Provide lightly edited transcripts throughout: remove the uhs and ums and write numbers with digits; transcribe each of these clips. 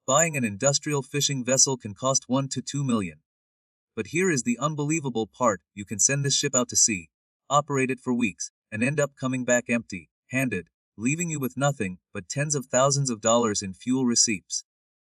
Buying an industrial fishing vessel can cost 1 to 2 million. But here is the unbelievable part: you can send this ship out to sea, operate it for weeks, and end up coming back empty-handed, leaving you with nothing but tens of thousands of dollars in fuel receipts.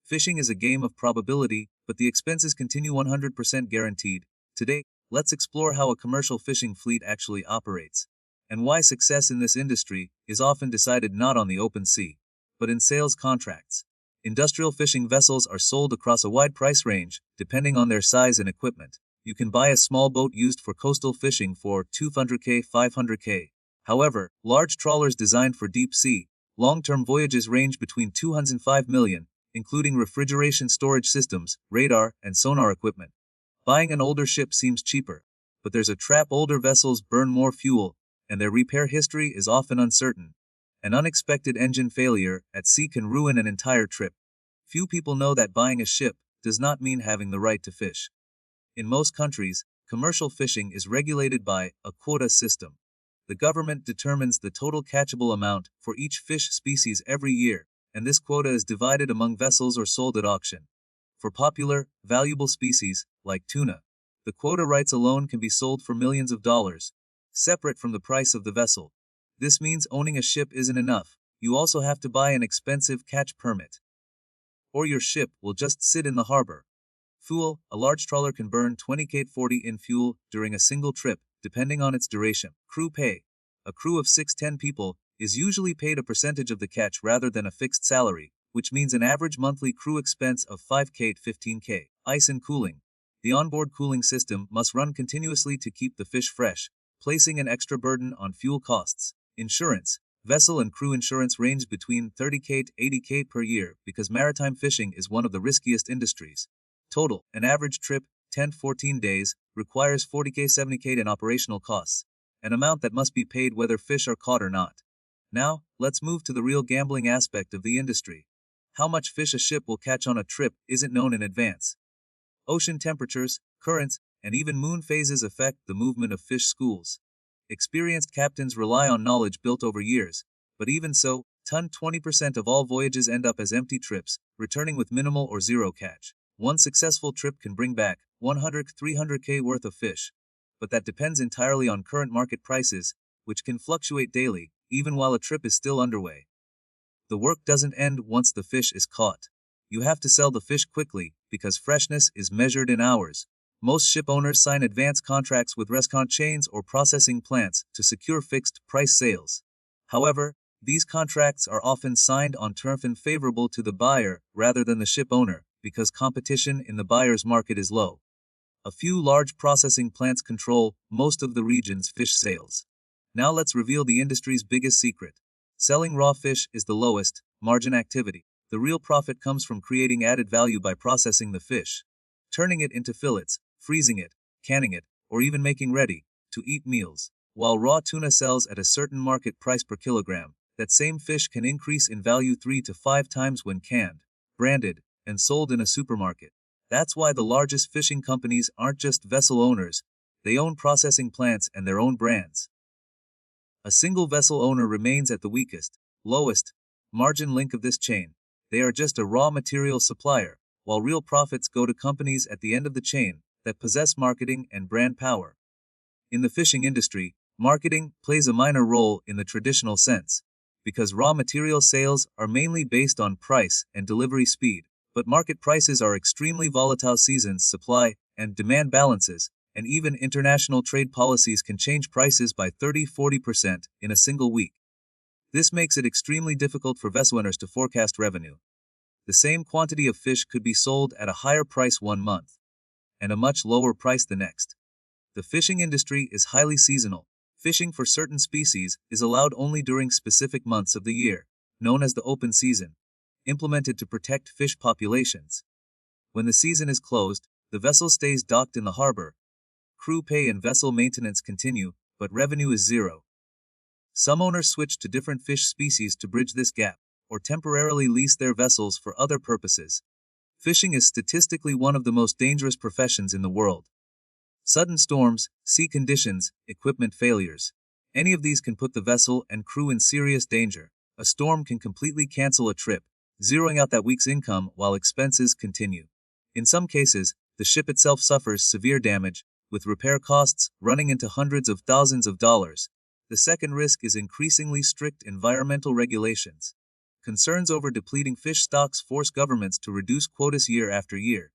Fishing is a game of probability, but the expenses continue 100% guaranteed. Today, let's explore how a commercial fishing fleet actually operates, and why success in this industry is often decided not on the open sea, but in sales contracts. Industrial fishing vessels are sold across a wide price range, depending on their size and equipment. You can buy a small boat used for coastal fishing for $200K, $500K. However, large trawlers designed for deep sea, long-term voyages range between $205 million, including refrigeration storage systems, radar, and sonar equipment. Buying an older ship seems cheaper, but there's a trap: older vessels burn more fuel, and their repair history is often uncertain. An unexpected engine failure at sea can ruin an entire trip. Few people know that buying a ship does not mean having the right to fish. In most countries, commercial fishing is regulated by a quota system. The government determines the total catchable amount for each fish species every year, and this quota is divided among vessels or sold at auction. For popular, valuable species, like tuna, the quota rights alone can be sold for millions of dollars, separate from the price of the vessel. This means owning a ship isn't enough. You also have to buy an expensive catch permit, or your ship will just sit in the harbor. Fuel: a large trawler can burn 20-40 in fuel during a single trip, depending on its duration. Crew pay: a crew of 6-10 people is usually paid a percentage of the catch rather than a fixed salary, which means an average monthly crew expense of 5K to 15K. Ice and cooling: the onboard cooling system must run continuously to keep the fish fresh, placing an extra burden on fuel costs. Insurance: vessel and crew insurance range between 30K to 80K per year because maritime fishing is one of the riskiest industries. Total: an average trip, 10 to 14 days, requires 40K 70K in operational costs, an amount that must be paid whether fish are caught or not. Now, let's move to the real gambling aspect of the industry. How much fish a ship will catch on a trip isn't known in advance. Ocean temperatures, currents, and even moon phases affect the movement of fish schools. Experienced captains rely on knowledge built over years, but even so, 20% of all voyages end up as empty trips, returning with minimal or zero catch. One successful trip can bring back 100-300K worth of fish, but that depends entirely on current market prices, which can fluctuate daily, even while a trip is still underway. The work doesn't end once the fish is caught. You have to sell the fish quickly, because freshness is measured in hours. Most ship owners sign advance contracts with restaurant chains or processing plants to secure fixed-price sales. However, these contracts are often signed on terms favorable to the buyer rather than the ship owner, because competition in the buyer's market is low. A few large processing plants control most of the region's fish sales. Now let's reveal the industry's biggest secret. Selling raw fish is the lowest margin activity. The real profit comes from creating added value by processing the fish, turning it into fillets, freezing it, canning it, or even making ready-to-eat meals. While raw tuna sells at a certain market price per kilogram, that same fish can increase in value 3 to 5 times when canned, branded, and sold in a supermarket. That's why the largest fishing companies aren't just vessel owners, they own processing plants and their own brands. A single vessel owner remains at the weakest, lowest margin link of this chain. They are just a raw material supplier, while real profits go to companies at the end of the chain that possess marketing and brand power. In the fishing industry, marketing plays a minor role in the traditional sense, because raw material sales are mainly based on price and delivery speed, but market prices are extremely volatile. Seasons, supply and demand balances, and even international trade policies can change prices by 30-40% in a single week. This makes it extremely difficult for vessel owners to forecast revenue. The same quantity of fish could be sold at a higher price one month, and a much lower price the next. The fishing industry is highly seasonal. Fishing for certain species is allowed only during specific months of the year, known as the open season, implemented to protect fish populations. When the season is closed, the vessel stays docked in the harbor. Crew pay and vessel maintenance continue, but revenue is zero. Some owners switch to different fish species to bridge this gap, or temporarily lease their vessels for other purposes. Fishing is statistically one of the most dangerous professions in the world. Sudden storms, sea conditions, equipment failures. Any of these can put the vessel and crew in serious danger. A storm can completely cancel a trip, zeroing out that week's income while expenses continue. In some cases, the ship itself suffers severe damage, with repair costs running into hundreds of thousands of dollars. The second risk is increasingly strict environmental regulations. Concerns over depleting fish stocks force governments to reduce quotas year after year.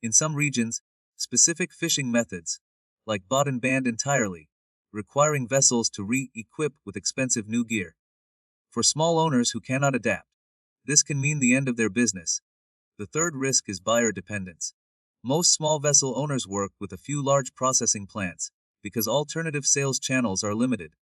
In some regions, specific fishing methods, like bought and banned entirely, requiring vessels to re-equip with expensive new gear. For small owners who cannot adapt, this can mean the end of their business. The third risk is buyer dependence. Most small vessel owners work with a few large processing plants, because alternative sales channels are limited.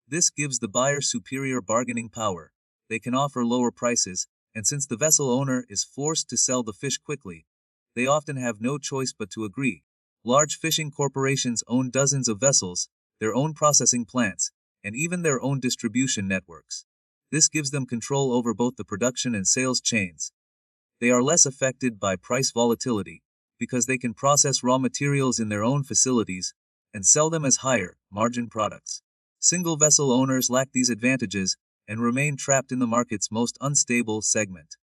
This gives the buyer superior bargaining power. They can offer lower prices, and since the vessel owner is forced to sell the fish quickly, they often have no choice but to agree. Large fishing corporations own dozens of vessels, their own processing plants, and even their own distribution networks. This gives them control over both the production and sales chains. They are less affected by price volatility, because they can process raw materials in their own facilities and sell them as higher margin products. Single vessel owners lack these advantages and remain trapped in the market's most unstable segment.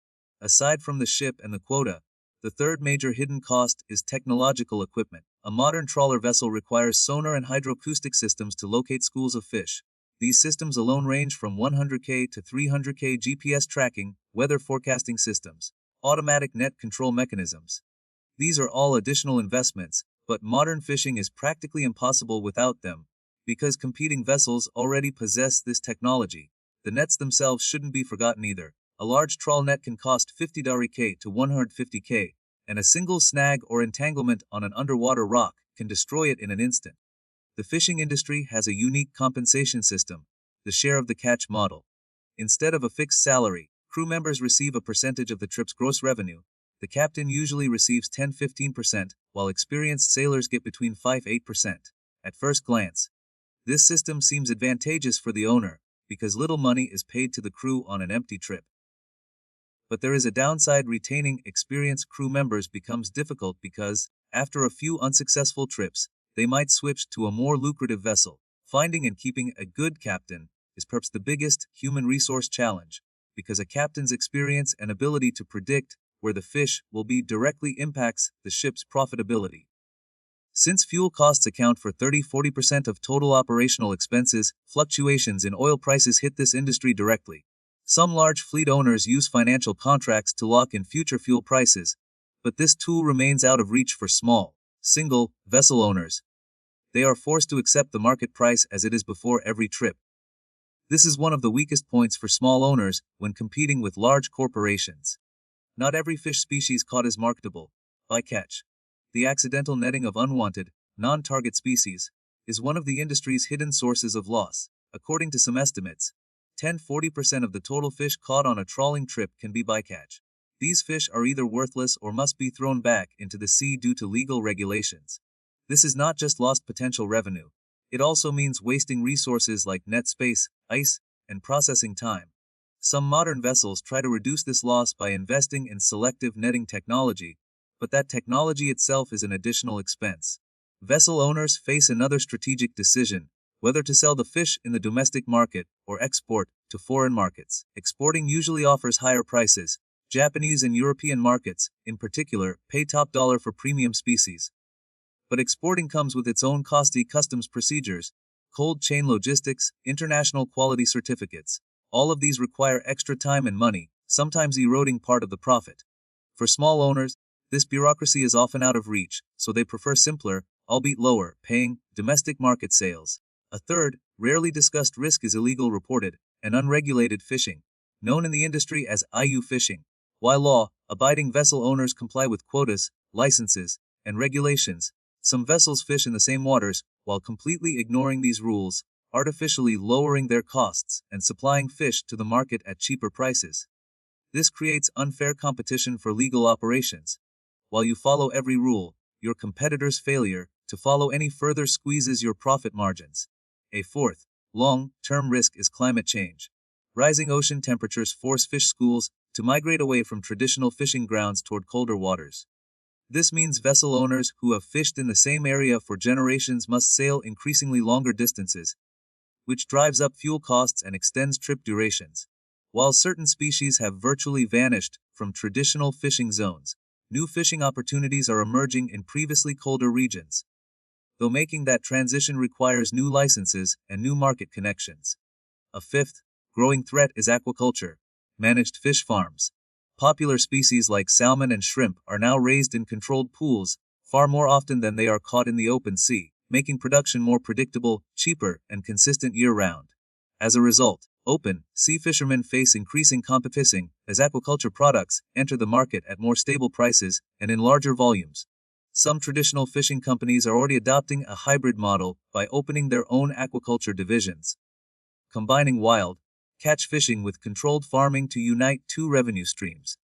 Aside from the ship and the quota, the third major hidden cost is technological equipment. A modern trawler vessel requires sonar and hydroacoustic systems to locate schools of fish. These systems alone range from 100K to 300K GPS tracking, weather forecasting systems, automatic net control mechanisms. These are all additional investments, but modern fishing is practically impossible without them, because competing vessels already possess this technology. The nets themselves shouldn't be forgotten either. A large trawl net can cost 50K to 150K, and a single snag or entanglement on an underwater rock can destroy it in an instant. The fishing industry has a unique compensation system, the share of the catch model. Instead of a fixed salary, crew members receive a percentage of the trip's gross revenue. The captain usually receives 10-15%, while experienced sailors get between 5-8%. At first glance, this system seems advantageous for the owner, because little money is paid to the crew on an empty trip. But there is a downside. Retaining experienced crew members becomes difficult because, after a few unsuccessful trips, they might switch to a more lucrative vessel. Finding and keeping a good captain is perhaps the biggest human resource challenge, because a captain's experience and ability to predict where the fish will be directly impacts the ship's profitability. Since fuel costs account for 30-40% of total operational expenses, fluctuations in oil prices hit this industry directly. Some large fleet owners use financial contracts to lock in future fuel prices, but this tool remains out of reach for small, single vessel owners. They are forced to accept the market price as it is before every trip. This is one of the weakest points for small owners when competing with large corporations. Not every fish species caught is marketable. Bycatch, the accidental netting of unwanted, non-target species, is one of the industry's hidden sources of loss. According to some estimates, 10-40% of the total fish caught on a trawling trip can be bycatch. These fish are either worthless or must be thrown back into the sea due to legal regulations. This is not just lost potential revenue. It also means wasting resources like net space, ice, and processing time. Some modern vessels try to reduce this loss by investing in selective netting technology, but that technology itself is an additional expense. Vessel owners face another strategic decision: whether to sell the fish in the domestic market or export to foreign markets. Exporting usually offers higher prices. Japanese and European markets, in particular, pay top dollar for premium species. But exporting comes with its own costly customs procedures, cold chain logistics, international quality certificates. All of these require extra time and money, sometimes eroding part of the profit. For small owners, this bureaucracy is often out of reach, so they prefer simpler, albeit lower, paying, domestic market sales. A third, rarely discussed risk is illegal reported and unregulated fishing, known in the industry as IU fishing. While law-abiding vessel owners comply with quotas, licenses, and regulations, some vessels fish in the same waters while completely ignoring these rules, artificially lowering their costs and supplying fish to the market at cheaper prices. This creates unfair competition for legal operations. While you follow every rule, your competitor's failure to follow any further squeezes your profit margins. A fourth, long-term risk is climate change. Rising ocean temperatures force fish schools to migrate away from traditional fishing grounds toward colder waters. This means vessel owners who have fished in the same area for generations must sail increasingly longer distances, which drives up fuel costs and extends trip durations. While certain species have virtually vanished from traditional fishing zones, new fishing opportunities are emerging in previously colder regions, though making that transition requires new licenses and new market connections. A fifth growing threat is aquaculture, managed fish farms. Popular species like salmon and shrimp are now raised in controlled pools, far more often than they are caught in the open sea, making production more predictable, cheaper, and consistent year-round. As a result, open sea fishermen face increasing competition as aquaculture products enter the market at more stable prices and in larger volumes. Some traditional fishing companies are already adopting a hybrid model by opening their own aquaculture divisions, combining wild catch fishing with controlled farming to unite two revenue streams.